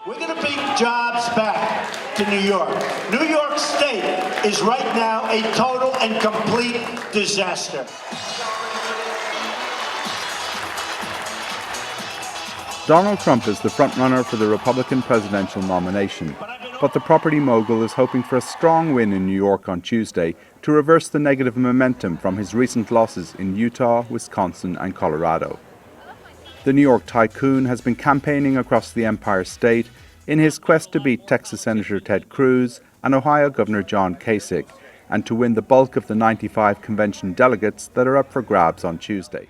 We're going to bring jobs back to New York. New York State is right now a total and complete disaster. Donald Trump is the frontrunner for the Republican presidential nomination, but the property mogul is hoping for a strong win in New York on Tuesday to reverse the negative momentum from his recent losses in Utah, Wisconsin and Colorado. The New York tycoon has been campaigning across the Empire State in his quest to beat Texas Senator Ted Cruz and Ohio Governor John Kasich, and to win the bulk of the 95 convention delegates that are up for grabs on Tuesday.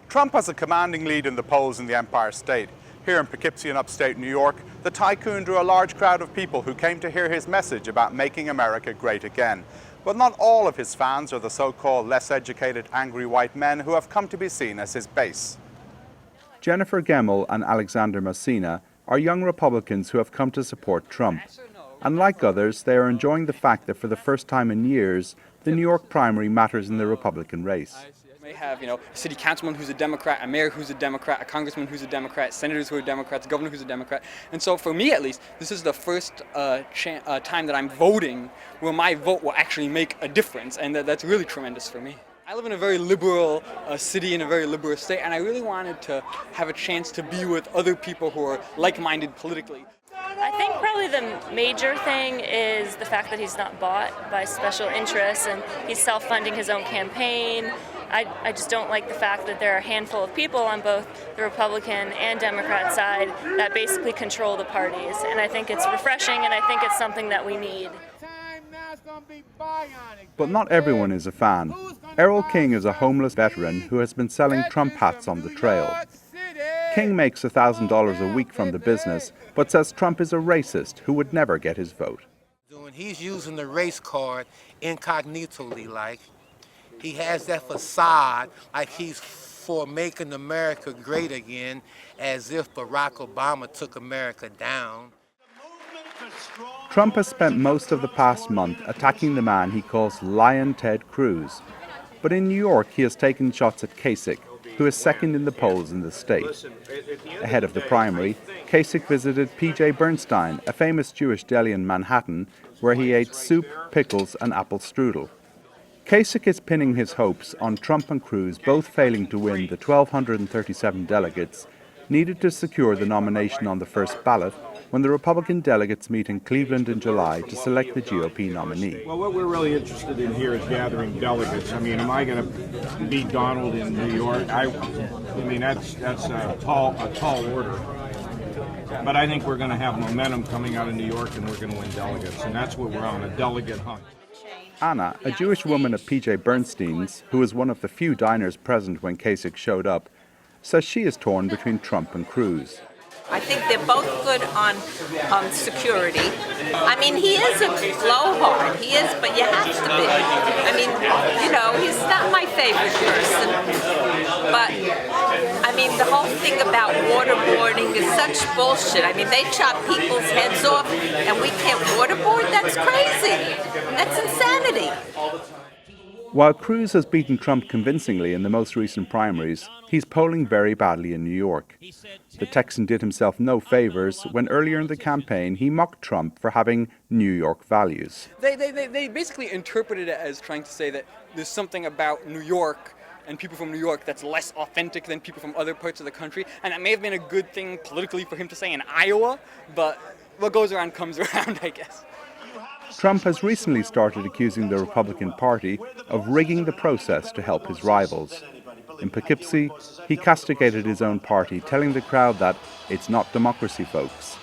Trump has a commanding lead in the polls in the Empire State. Here in Poughkeepsie in upstate New York, the tycoon drew a large crowd of people who came to hear his message about making America great again. But not all of his fans are the so-called less educated, angry white men who have come to be seen as his base. Jennifer Gemmell and Alexander Messina are young Republicans who have come to support Trump. And like others, they are enjoying the fact that for the first time in years, the New York primary matters in the Republican race. You may have, a city councilman who's a Democrat, a mayor who's a Democrat, a congressman who's a Democrat, senators who are Democrats, a governor who's a Democrat. And so for me at least, this is the first time that I'm voting where my vote will actually make a difference, and that's really tremendous for me. I live in a very liberal city in a very liberal state, and I really wanted to have a chance to be with other people who are like-minded politically. I think probably the major thing is the fact that he's not bought by special interests and he's self-funding his own campaign. I just don't like the fact that there are a handful of people on both the Republican and Democrat side that basically control the parties. And I think it's refreshing, and I think it's something that we need. But not everyone is a fan. Errol King is a homeless veteran who has been selling Trump hats on the trail. King makes $1,000 a week from the business, but says Trump is a racist who would never get his vote. He's using the race card incognitally, like. He has that facade like he's for making America great again, as if Barack Obama took America down. Trump has spent most of the past month attacking the man he calls Lion Ted Cruz. But in New York, he has taken shots at Kasich, who is second in the polls in the state. Ahead of the primary, Kasich visited P.J. Bernstein, a famous Jewish deli in Manhattan, where he ate soup, pickles and apple strudel. Kasich is pinning his hopes on Trump and Cruz both failing to win the 1,237 delegates needed to secure the nomination on the first ballot when the Republican delegates meet in Cleveland in July to select the GOP nominee. Well, what we're really interested in here is gathering delegates. I mean, am I going to beat Donald in New York? I mean, that's a tall order. But I think we're going to have momentum coming out of New York, and we're going to win delegates, and that's what we're on, a delegate hunt. Anna, a Jewish woman at P.J. Bernstein's, who was one of the few diners present when Kasich showed up, says she is torn between Trump and Cruz. I think they're both good on security. I mean, he is a blowhard. He is, but you have to be. I mean, he's not my favorite person. But, I mean, the whole thing about waterboarding is such bullshit. I mean, they chop people's heads off and we can't waterboard? That's crazy. That's insanity. While Cruz has beaten Trump convincingly in the most recent primaries, he's polling very badly in New York. The Texan did himself no favors when earlier in the campaign he mocked Trump for having New York values. They basically interpreted it as trying to say that there's something about New York and people from New York that's less authentic than people from other parts of the country. And that may have been a good thing politically for him to say in Iowa, but what goes around comes around, I guess. Trump has recently started accusing the Republican Party of rigging the process to help his rivals. In Poughkeepsie, he castigated his own party, telling the crowd that it's not democracy, folks.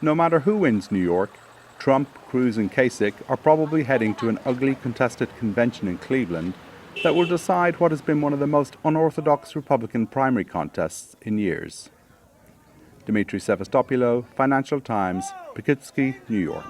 No matter who wins New York, Trump, Cruz and Kasich are probably heading to an ugly contested convention in Cleveland that will decide what has been one of the most unorthodox Republican primary contests in years. Demetri Sevastopulo, Financial Times, Poughkeepsie, New York.